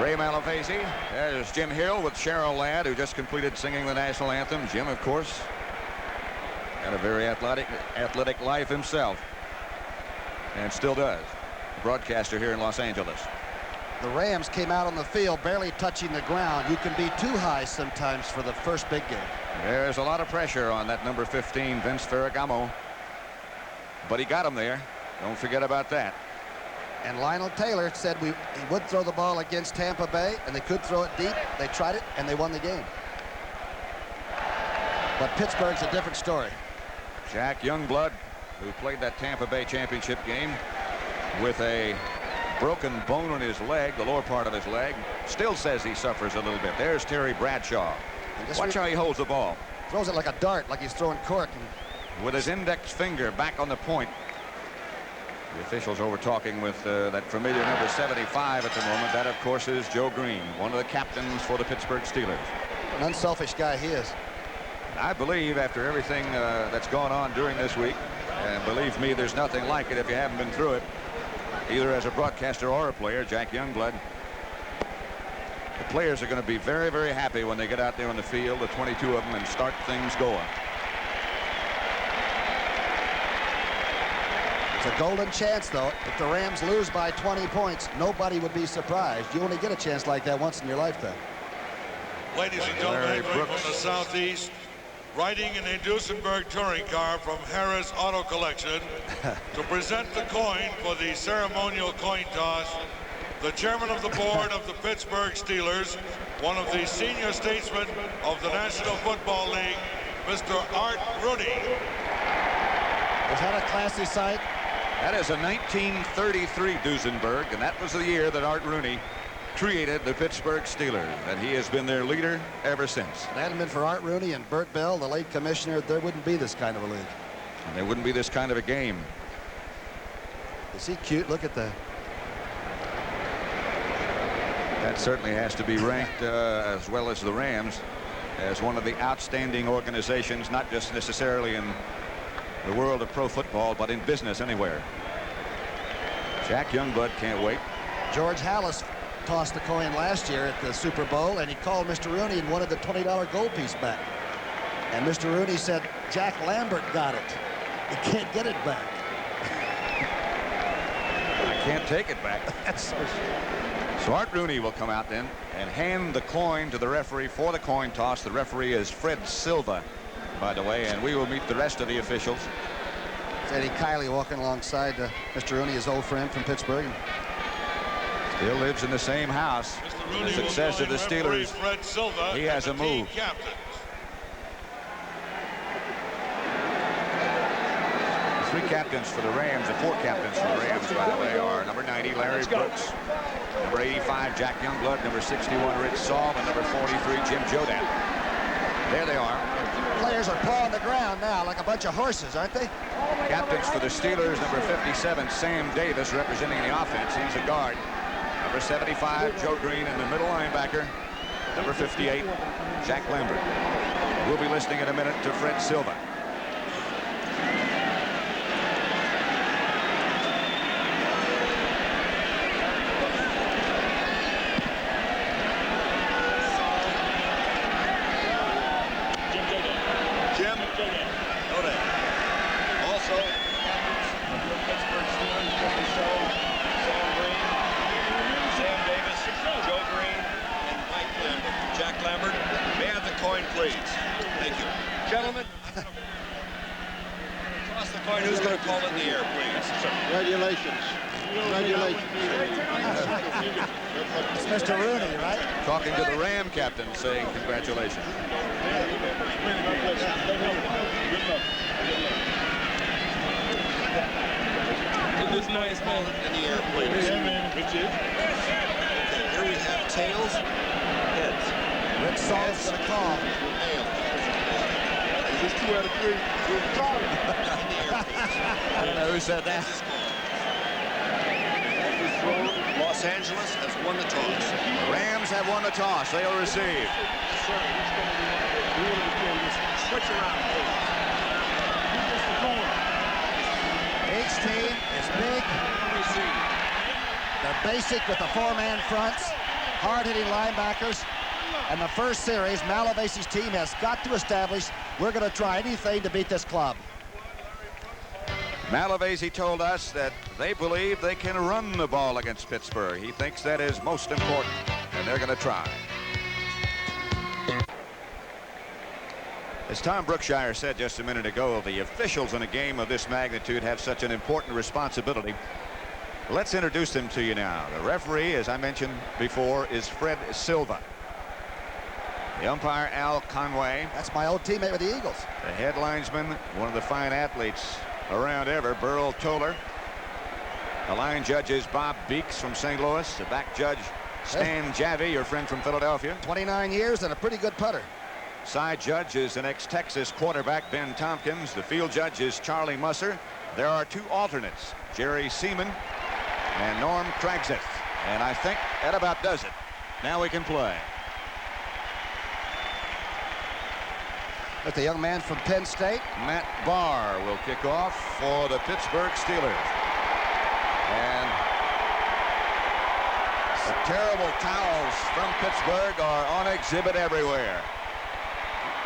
Ray Malavasi. There's Jim Hill with Cheryl Ladd, who just completed singing the national anthem. Jim, of course, had a very athletic life himself, and still does. Broadcaster here in Los Angeles. The Rams came out on the field barely touching the ground. You can be too high sometimes for the first big game. There's a lot of pressure on that number 15, Vince Ferragamo, but he got him there. Don't forget about that. And Lionel Taylor said he would throw the ball against Tampa Bay, and they could throw it deep. They tried it, and they won the game. But Pittsburgh's a different story. Jack Youngblood, who played that Tampa Bay championship game with a broken bone in his leg, the lower part of his leg, still says he suffers a little bit. There's Terry Bradshaw. Watch how he holds the ball. Throws it like a dart, like he's throwing cork. With his index finger back on the point. The officials over talking with that familiar number 75 at the moment. That, of course, is Joe Green, one of the captains for the Pittsburgh Steelers. An unselfish guy he is. I believe after everything that's gone on during this week, and believe me, there's nothing like it if you haven't been through it, either as a broadcaster or a player, Jack Youngblood. The players are going to be very, very happy when they get out there on the field, the 22 of them, and start things going. It's a golden chance, though. If the Rams lose by 20 points, nobody would be surprised. You only get a chance like that once in your lifetime. Ladies and gentlemen, from the Southeast, riding in a Duesenberg touring car from Harris Auto Collection to present the coin for the ceremonial coin toss, the chairman of the board of the Pittsburgh Steelers, one of the senior statesmen of the National Football League, Mr. Art Rooney. Was that a classy sight? That is a 1933 Duesenberg, and that was the year that Art Rooney created the Pittsburgh Steelers, and he has been their leader ever since. If it hadn't been for Art Rooney and Bert Bell, the late commissioner, there wouldn't be this kind of a league. And there wouldn't be this kind of a game. Is he cute? Look at that. That certainly has to be ranked, as well as the Rams, as one of the outstanding organizations, not just necessarily in the world of pro football, but in business anywhere. Jack Youngblood can't wait. George Halas tossed the coin last year at the Super Bowl, and he called Mr. Rooney and wanted the $20 gold piece back. And Mr. Rooney said, Jack Lambert got it. He can't get it back. I can't take it back. That's So Art Rooney will come out then and hand the coin to the referee for the coin toss. The referee is Fred Silva, by the way, and we will meet the rest of the officials. It's Eddie Kiley walking alongside Mr. Rooney, his old friend from Pittsburgh. Still lives in the same house. The success of the Steelers, Fred Silva, he has a move. The three captains for the Rams, the four captains for the Rams, by the way, are number 90, Larry Brooks, number 85, Jack Youngblood, number 61, Rich Saul, and number 43, Jim Jodat. There they are. Players are pawing the ground now like a bunch of horses, aren't they? Captains for the Steelers, number 57, Sam Davis, representing the offense. He's a guard. Number 75, Joe Green, and the middle linebacker, number 58, Jack Lambert. We'll be listening in a minute to Fred Silva. It's Mr. Rooney, right? Talking to the Ram captain, saying congratulations. This nice man in the air, please. Okay, here we have tails, heads. Rick Salt's going to call. Is this 2 out of 3? I don't know who said that. Los Angeles has won the toss. The Rams have won the toss. They'll receive. Switch around, please. Each team is big. They're basic with the four-man fronts. hard-hitting linebackers. And the first series, Malavasi's team has got to establish we're going to try anything to beat this club. Malavasi told us that they believe they can run the ball against Pittsburgh. He thinks that is most important, and they're going to try. As Tom Brookshire said just a minute ago, the officials in a game of this magnitude have such an important responsibility. Let's introduce them to you now. The referee, as I mentioned before, is Fred Silva. The umpire, Al Conway. That's my old teammate with the Eagles. The head linesman, one of the fine athletes around ever, Burl Toller. The line judge is Bob Beeks from St. Louis. The back judge, Stan Javi, your friend from Philadelphia. 29 years and a pretty good putter. Side judge is an ex-Texas quarterback, Ben Tompkins. The field judge is Charlie Musser. There are two alternates, Jerry Seaman and Norm Kragseth. And I think that about does it. Now we can play. With the young man from Penn State. Matt Barr will kick off for the Pittsburgh Steelers. And the terrible towels from Pittsburgh are on exhibit everywhere.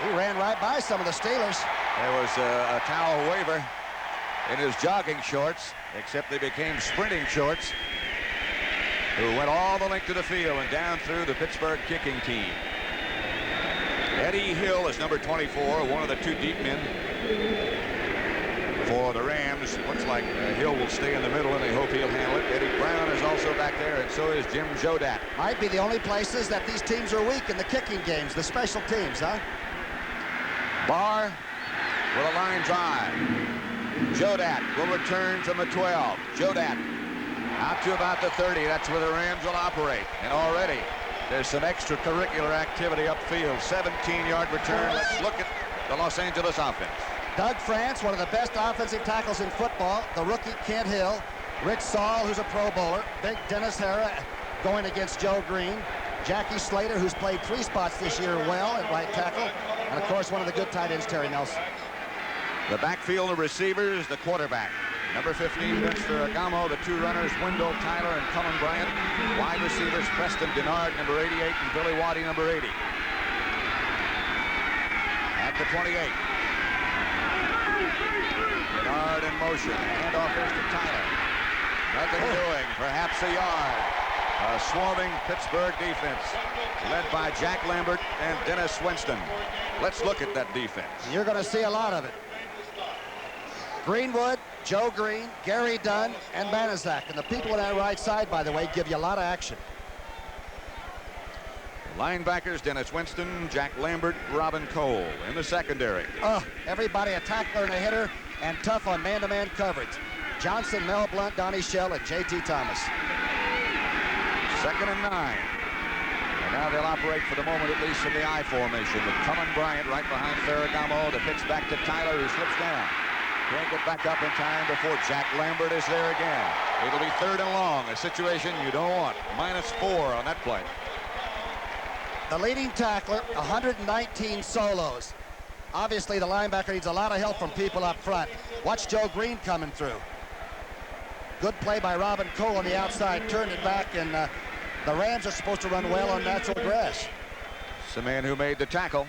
He ran right by some of the Steelers. There was a towel waiver in his jogging shorts, except they became sprinting shorts, who went all the length of the field and down through the Pittsburgh kicking team. Eddie Hill is number 24, one of the two deep men for the Rams. Looks like Hill will stay in the middle, and they hope he'll handle it. Eddie Brown is also back there, and so is Jim Jodat. Might be the only places that these teams are weak in the kicking games, the special teams, huh? Barr with a line drive. Jodat will return from the 12. Jodat out to about the 30. That's where the Rams will operate. And already there's some extracurricular activity upfield. 17-yard return. Let's look at the Los Angeles offense. Doug France, one of the best offensive tackles in football. The rookie Kent Hill. Rich Saul, who's a Pro Bowler. Big Dennis Hara going against Joe Green. Jackie Slater, who's played 3 spots this year well at right tackle. And, of course, one of the good tight ends, Terry Nelson. The backfield of receivers, the quarterback. Number 15, Vince Ferragamo. The two runners, Wendell Tyler and Cullen Bryant. Wide receivers, Preston Denard, number 88, and Billy Waddy, number 80. At the 28. Denard in motion. Handoff is to Tyler. Nothing doing. Perhaps a yard. A swarming Pittsburgh defense led by Jack Lambert and Dennis Winston. Let's look at that defense. You're going to see a lot of it. Greenwood, Joe Green, Gary Dunn, and Banaszak. And the people on that right side, by the way, give you a lot of action. Linebackers, Dennis Winston, Jack Lambert, Robin Cole. In the secondary. Everybody a tackler and a hitter, and tough on man-to-man coverage. Johnson, Mel Blunt, Donnie Shell, and J.T. Thomas. 2nd and 9. And now they'll operate for the moment, at least in the I formation, with Cullen Bryant right behind Ferragamo. The pitch back to Tyler, who slips down. Can't get back up in time before Jack Lambert is there again. It'll be 3rd and long, a situation you don't want. -4 on that play. The leading tackler, 119 solos. Obviously, the linebacker needs a lot of help from people up front. Watch Joe Green coming through. Good play by Robin Cole on the outside, turned it back, and the Rams are supposed to run well on natural grass. It's the man who made the tackle.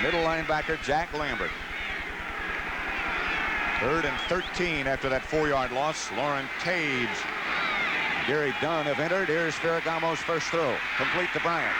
Middle linebacker, Jack Lambert. 3rd and 13 after that 4-yard loss. Lauren Taves, Gary Dunn have entered. Here's Ferragamo's first throw. Complete to Bryant.